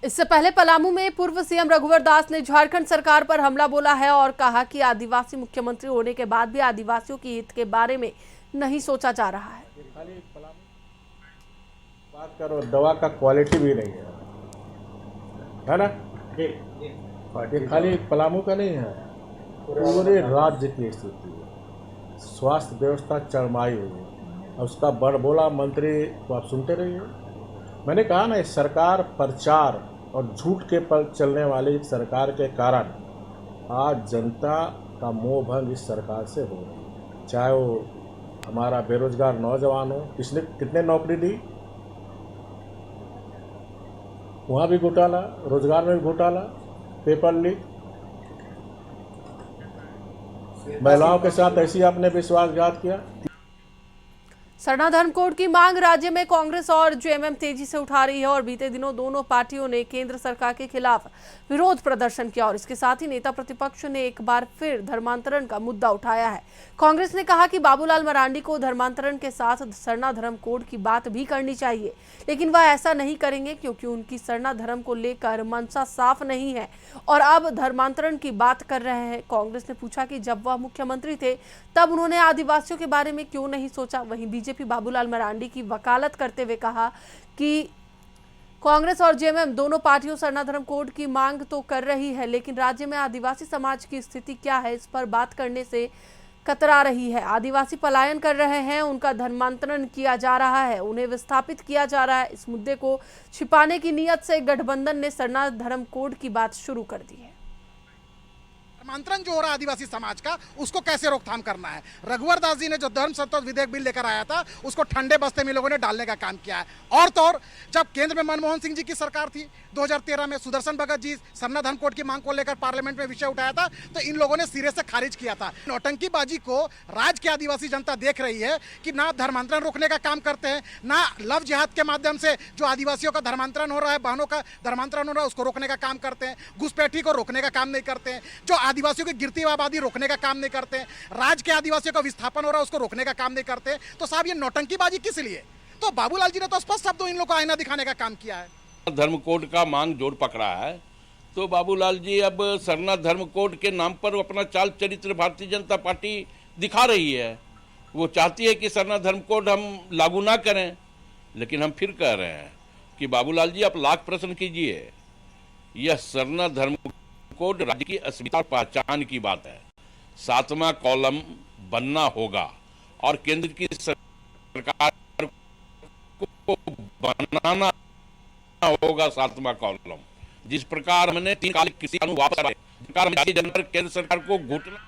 इससे पहले पलामू में पूर्व सीएम रघुवर दास ने झारखंड सरकार पर हमला बोला है और कहा कि आदिवासी मुख्यमंत्री होने के बाद भी आदिवासियों के हित के बारे में नहीं सोचा जा रहा है। खाली बात करो, दवा का क्वालिटी भी नहीं है ना। ये खाली पलामू का नहीं है, पूरे राज्य की स्थिति है। स्वास्थ्य व्यवस्था चरमाई हुई है और उसका बड़बोला मंत्री को आप सुनते रहिए। मैंने कहा ना, इस सरकार प्रचार और झूठ के पर चलने वाली सरकार के कारण आज जनता का मोह भंग इस सरकार से हो रही है। चाहे वो हमारा बेरोजगार नौजवान हो, किसने कितने नौकरी दी, वहाँ भी घोटाला, रोजगार में भी घोटाला, पेपर लीक, महिलाओं के साथ ऐसी आपने विश्वासघात किया। सरना धर्म कोड की मांग राज्य में कांग्रेस और जेएमएम तेजी से उठा रही है और बीते दिनों दोनों पार्टियों ने केंद्र सरकार के खिलाफ विरोध प्रदर्शन किया और इसके साथ ही नेता प्रतिपक्ष ने एक बार फिर धर्मांतरण का मुद्दा उठाया है। कांग्रेस ने कहा कि बाबूलाल मरांडी को धर्मांतरण के साथ सरना धर्म कोड की बात भी करनी चाहिए, लेकिन वह ऐसा नहीं करेंगे क्योंकि उनकी सरना धर्म को लेकर मंशा साफ नहीं है और अब धर्मांतरण की बात कर रहे हैं। कांग्रेस ने पूछा कि जब वह मुख्यमंत्री थे तब उन्होंने आदिवासियों के बारे में क्यों नहीं सोचा। वहीं बीजेपी बाबूलाल मरांडी की वकालत करते हुए कहा कि कांग्रेस और जेएमएम दोनों पार्टियों सरना धर्म कोड की मांग तो कर रही है, लेकिन राज्य में आदिवासी समाज की स्थिति क्या है इस पर बात करने से कतरा रही है। आदिवासी पलायन कर रहे हैं, उनका धर्मांतरण किया जा रहा है, उन्हें विस्थापित किया जा रहा है। इस मुद्दे को छिपाने की नीयत से गठबंधन ने सरना धर्म कोड की बात शुरू कर दी है। धर्मांतरण जो हो रहा है आदिवासी समाज का, उसको कैसे रोकथाम करना है। रघुवर दास जी ने जो धर्म संतोष विधेयक बिल लेकर आया था, उसको ठंडे बस्ते में लोगों ने डालने का काम किया है। और तो और जब केंद्र में मनमोहन सिंह जी की सरकार थी 2013 में, सुदर्शन भगत जी सरना धर्म कोड की मांग को लेकर पार्लियामेंट में विषय उठाया था, तो इन लोगों ने सिरे से खारिज किया था। नौटंकीबाजी को राज्य की आदिवासी जनता देख रही है कि ना धर्मांतरण रोकने का काम करते हैं, ना लव जिहाद के माध्यम से जो आदिवासियों का धर्मांतरण हो रहा है, बहनों का धर्मांतरण हो रहा है, उसको रोकने का काम करते हैं, घुसपैठी को रोकने का काम नहीं करते हैं, जो आदिवासियों की गिरती आबादी रोकने का काम नहीं करते हैं, राज्य के आदिवासियों का विस्थापन हो रहा है उसको रोकने का काम नहीं करते हैं। तो साहब ये नौटंकीबाजी किस लिए? तो बाबूलाल जी ने तो स्पष्ट शब्दों इन लोगों को आईना दिखाने का काम किया है। धर्म कोड का मांग जोर पकड़ा है, तो बाबूलाल जी अब सरना धर्म कोड के नाम पर अपना चाल चरित्र भारतीय जनता पार्टी दिखा रही है। वो चाहती है कि सरना धर्म कोड हम लागू ना करें, लेकिन हम फिर कह रहे हैं कि बाबूलाल जी आप लाख प्रश्न कीजिए, यह सरना धर्म कोड राज्य की अस्मिता पहचान की बात है। 7वां कॉलम बनना होगा और केंद्र की सरकार को बनाना होगा 7वां कॉलम। जिस प्रकार हमने 3 कालिक कृषि कानून वापस आए, केंद्र सरकार को घुटना